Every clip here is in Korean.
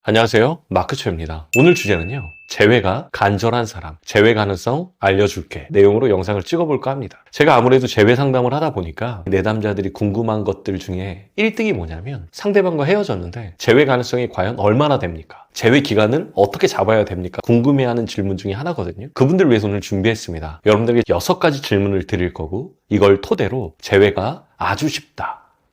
안녕하세요, 마크초입니다. 오늘 주제는요, 재회가 간절한 사람, 재회 가능성 알려줄게 내용으로 영상을 찍어볼까 합니다. 제가 아무래도 재회 상담을 하다 보니까 내담자들이 궁금한 것들 중에 1등이 뭐냐면, 상대방과 헤어졌는데 재회 가능성이 과연 얼마나 됩니까? 재회 기간을 어떻게 잡아야 됩니까? 궁금해하는 질문 중에 하나거든요. 그분들을 위해서 오늘 준비했습니다. 여러분들에게 6가지 질문을 드릴 거고, 이걸 토대로 재회가 아주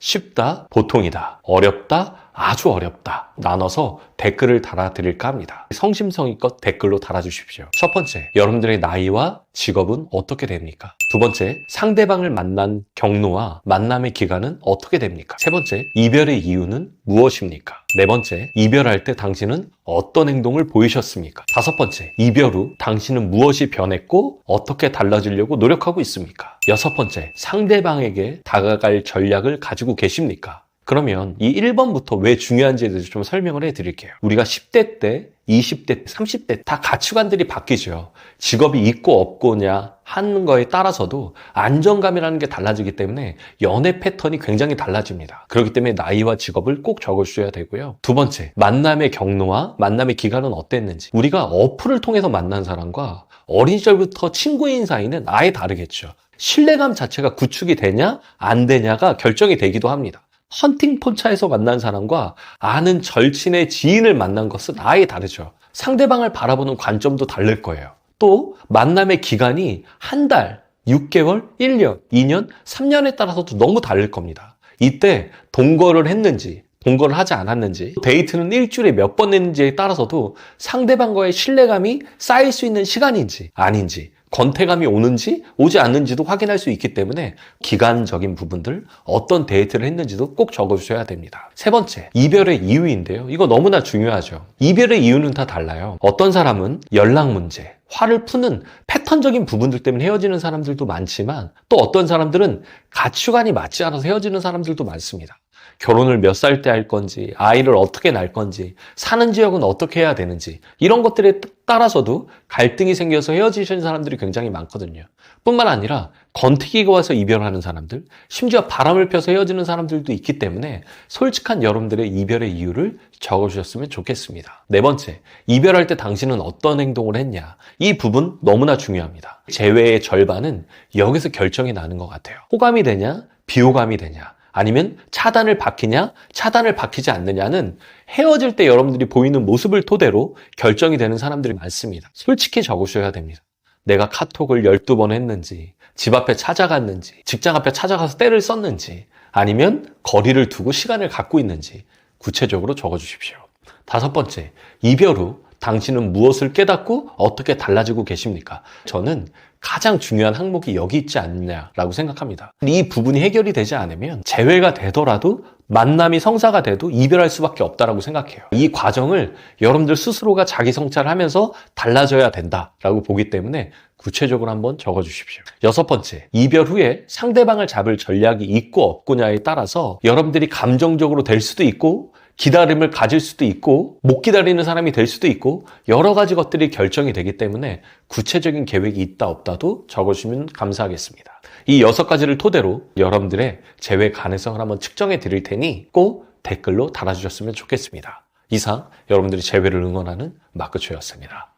쉽다, 보통이다, 어렵다, 아주 어렵다 나눠서 댓글을 달아드릴까 합니다. 성심성의껏 댓글로 달아주십시오. 첫 번째, 여러분들의 나이와 직업은 어떻게 됩니까? 두 번째, 상대방을 만난 경로와 만남의 기간은 어떻게 됩니까? 세 번째, 이별의 이유는 무엇입니까? 네 번째, 이별할 때 당신은 어떤 행동을 보이셨습니까? 다섯 번째, 이별 후 당신은 무엇이 변했고 어떻게 달라지려고 노력하고 있습니까? 여섯 번째, 상대방에게 다가갈 전략을 가지고 계십니까? 그러면 이 1번부터 왜 중요한지에 대해서 좀 설명을 해드릴게요. 우리가 10대 때, 20대 때, 30대 다 가치관들이 바뀌죠. 직업이 있고 없고냐 하는 거에 따라서도 안정감이라는 게 달라지기 때문에 연애 패턴이 굉장히 달라집니다. 그렇기 때문에 나이와 직업을 꼭 적어주셔야 되고요. 두 번째, 만남의 경로와 만남의 기간은 어땠는지. 우리가 어플을 통해서 만난 사람과 어린 시절부터 친구인 사이는 아예 다르겠죠. 신뢰감 자체가 구축이 되냐 안 되냐가 결정이 되기도 합니다. 헌팅포차에서 만난 사람과 아는 절친의 지인을 만난 것은 아예 다르죠. 상대방을 바라보는 관점도 다를 거예요. 또 만남의 기간이 한 달, 6개월, 1년, 2년, 3년에 따라서도 너무 다를 겁니다. 이때 동거를 했는지 동거를 하지 않았는지, 데이트는 일주일에 몇 번 했는지에 따라서도 상대방과의 신뢰감이 쌓일 수 있는 시간인지 아닌지, 권태감이 오는지 오지 않는지도 확인할 수 있기 때문에 기간적인 부분들, 어떤 데이트를 했는지도 꼭 적어주셔야 됩니다. 세 번째, 이별의 이유인데요. 이거 너무나 중요하죠. 이별의 이유는 다 달라요. 어떤 사람은 연락 문제, 화를 푸는 패턴적인 부분들 때문에 헤어지는 사람들도 많지만, 또 어떤 사람들은 가치관이 맞지 않아서 헤어지는 사람들도 많습니다. 결혼을 몇 살 때 할 건지, 아이를 어떻게 낳을 건지, 사는 지역은 어떻게 해야 되는지, 이런 것들에 따라서도 갈등이 생겨서 헤어지시는 사람들이 굉장히 많거든요. 뿐만 아니라 권태기가 와서 이별하는 사람들, 심지어 바람을 펴서 헤어지는 사람들도 있기 때문에 솔직한 여러분들의 이별의 이유를 적어주셨으면 좋겠습니다. 네 번째, 이별할 때 당신은 어떤 행동을 했냐. 이 부분 너무나 중요합니다. 재회의 절반은 여기서 결정이 나는 것 같아요. 호감이 되냐, 비호감이 되냐, 아니면 차단을 박히냐, 차단을 박히지 않느냐는 헤어질 때 여러분들이 보이는 모습을 토대로 결정이 되는 사람들이 많습니다. 솔직히 적으셔야 됩니다. 내가 카톡을 12번 했는지, 집 앞에 찾아갔는지, 직장 앞에 찾아가서 때를 썼는지, 아니면 거리를 두고 시간을 갖고 있는지 구체적으로 적어주십시오. 다섯 번째, 이별 후 당신은 무엇을 깨닫고 어떻게 달라지고 계십니까? 저는 가장 중요한 항목이 여기 있지 않느냐라고 생각합니다. 이 부분이 해결이 되지 않으면 재회가 되더라도, 만남이 성사가 돼도 이별할 수밖에 없다라고 생각해요. 이 과정을 여러분들 스스로가 자기 성찰을 하면서 달라져야 된다라고 보기 때문에 구체적으로 한번 적어주십시오. 여섯 번째, 이별 후에 상대방을 잡을 전략이 있고 없고냐에 따라서 여러분들이 감정적으로 될 수도 있고, 기다림을 가질 수도 있고, 못 기다리는 사람이 될 수도 있고, 여러 가지 것들이 결정이 되기 때문에 구체적인 계획이 있다 없다도 적어주시면 감사하겠습니다. 이 6가지를 토대로 여러분들의 재회 가능성을 한번 측정해 드릴 테니 꼭 댓글로 달아주셨으면 좋겠습니다. 이상 여러분들이 재회를 응원하는 마크초였습니다.